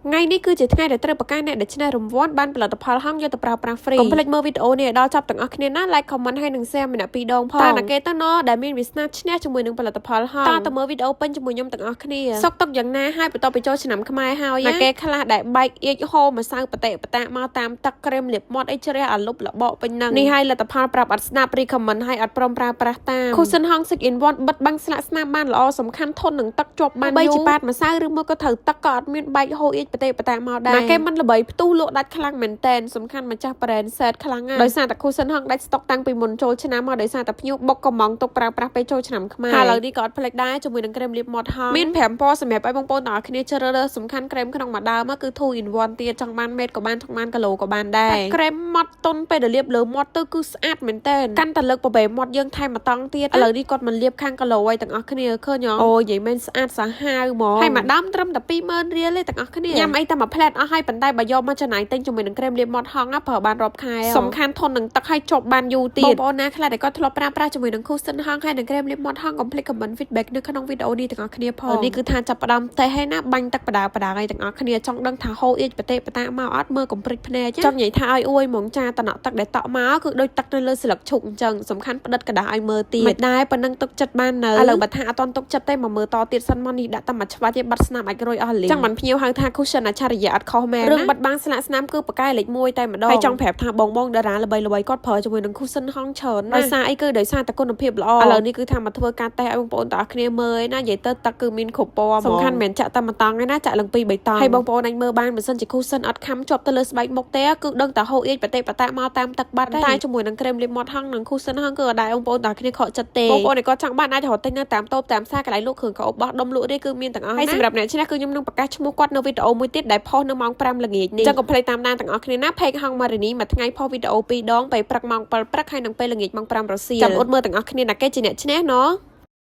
ថ្ងៃនេះគឺជាថ្ងៃដែលត្រូវប្រកាសអ្នកដែលឆ្នះរង្វាន់បានផលិតផលហងយកទៅប្រើប្រាស់ free កុំភ្លេចមើលវីដេអូនេះឲ្យដល់ចប់ទាំងអស់គ្នាណា like comment ហើយនិង share ម្នាក់ពីរដងផងតើអ្នកគេទៅណដែលមានវាសនាឈ្នះជាមួយនឹងផលិតផលហងតើទៅមើលវីដេអូពេញជាមួយខ្ញុំទាំងអស់គ្នាសុកទុកយ៉ាងណាហើយបន្តទៅចូលឆ្នាំខ្មែរហើយអ្នកគេខ្លះដែលបែកអៀចហូរម្សៅបតិបតាមកតាមទឹកក្រែមលាបមាត់អីជ្រះអាលុបលបកពេញហ្នឹងនេះហើយលទ្ធផលប្រាប់អត់ស្ដាប់ recommend ហើយអត់ព្រមប្រើប្រាស់តាម Cushion ហង 6 in 1 បិទបាំងស្លាកស្នាមបានល្អសំខាន់ធន់នឹងទឹកជាប់បានយូរបីជាប៉ាតម្សៅឬមកក៏ត្រូវទឹកក៏អត់មានបែកហូរអៀចបតិបតាមកដែរគេមិនល្បីផ្ទុះលក់ដាច់ខ្លាំងមែនតែនសំខាន់ម្ចាស់ brand set ខ្លាំងណាស់ដោយសារតែ Cushion ហងដាច់ស្តុកតាំងពីមុនចូលឆ្នាំមកដោយសារតែភ្ញៀវបុកកំងទុកប្រើប្រាស់ពេលចូលឆ្នាំខ្មែរហើយឥឡូវនេះក៏អត់ភ្លេចដែរជាមួយនឹងក្រែមលាបមាត់ហងមាន5ពណ៌សម្រាប់ឲ្យបងប្អូនទាំងអស់គ្នាជ្រើសរើសសំខាន់ក្រែមក្នុងមួយដើមគឺ 2 in 1 ទៀតចង់បានមេតក៏បានចង់បានគីឡូក៏បានដែរក្រែមមាត់តុនពេលដែលលាបលើមាត់ទៅគឺស្អាតមែនតែនកាន់តែលើកប្របែមាត់យើងថែម1តង់ទៀតឥឡូវនេះគាត់មិនលាបខាងគីឡូឲ្យទាំងអស់គ្នាឃើញអូនិយាយមែនស្អាតសាហាវហ្មងហើយមួយដើមត្រឹមតែ 20000 រៀលទេទាំងអស់គ្នាញ៉ាំអីតែមួយផ្លែតអស់ហើយប៉ុន្តែបើយកមកចំណាយទិញជាមួយនឹងក្រែមលាបមាត់ហងប្រើបានរាប់ខែសំខាន់ធន់នឹងទឹកហើយជាប់បានយូរទៀតបងប្អូនណាខ្លះដែលគាត់ធ្លាប់ប្រើប្រាស់ជាមួយនឹង Cushion ហងហើយនឹងក្រែមលាបមាត់ហងកុំភ្លេច comment feedback នៅក្នុងវីដេអូនេះទាំងអស់គ្នាផងនេះគឺថាចាប់ផ្ដើមទេហើយណាបាញ់ទឹកបដាឲ្យទាំងអស់គ្នាចង់ដឹងថាហូរអៀចបតិបតាមកអត់មើលកុំព្រិចភ្នែកចង់និយាយថាឲ្យអួយហ្មងចាតំណក់ទឹកដែលតក់មកគឺដូចទឹកនៅលើស្លឹកឈូកអញ្ចឹងសំខាន់ផ្ដិតกระดาษឲ្យមើលទៀតមិនដែរប៉ុណ្ណឹងទុកចិត្តបាននៅឥឡូវបើថាអត់តន់ទុកចិត្តទេមកមើលតទៀតសិនមកនេះដាក់តែមួយច្បាស់ទេបាត់ស្នាមអាចក្រួយអស់លីងចឹងបានភ្ញៀវហៅថា Cushion អច្ឆរិយៈអត់ខុសមែនរឿងបាត់បាំងស្លាកស្នាមគឺប្រកែលេខ1តែម្ដងហើយចង់ប្រាប់ថាបងតារាល្បីគាត់ប្រើជាមួយនឹង Cushion ហងច្រើនដោយសារអីគឺដោយសារតែគុណភាពល្អឥឡូវនេះគឺថាមកធ្វើការតេស្តឲ្យបងប្អូនទាំងអស់គ្នាមើលឯណានិយាយទៅទឹកគឺមានគ្រប់ពណ៌សំខាន់មិនចាក់តែមួយតង់ឯណាចាក់ឡើង2 3តង់ហើយបងប្អូនអាចមើលបានបើសិនជា Cushion អត់ខំជាប់ទៅលើស្បែកមុខទេគឺដឹងតែហូរអៀចបតិបតាមកតាមទឹកបាត់តែជាមួយនឹងក្រែមលាបមាត់ហងនិង Cushion ហងគឺអត់ដែរបងប្អូនទាំងអស់គ្នាខកចិត្តទេបងប្អូនគាត់ចង់បានអាចរកទិញនៅតាមតូបតាមផ្សារកន្លែងលក់គ្រឿងកោបបោះដុំលក់នេះគឺមានទាំងអស់ហើយសម្រាប់អ្នកឆ្នះគឺខ្ញុំនឹងប្រកាសឈ្មោះគាត់នៅវីដេអូមួយទៀតដែលផុសនៅម៉ោង 5 ល្ងាចនេះចឹងកុំភ្លេចតាមដានទាំងអស់គ្នាណា Page ហង Marini មួយថ្ងៃផុសវីដេអូ2 ដងពេលព្រឹកម៉ោង 7 ព្រឹកហើយនិងពេលល្ងាចម៉ោង 5 រសៀលចាំអត់មើលទាំងអស់គ្នាណាគេជាអ្នកឆ្នះណោះ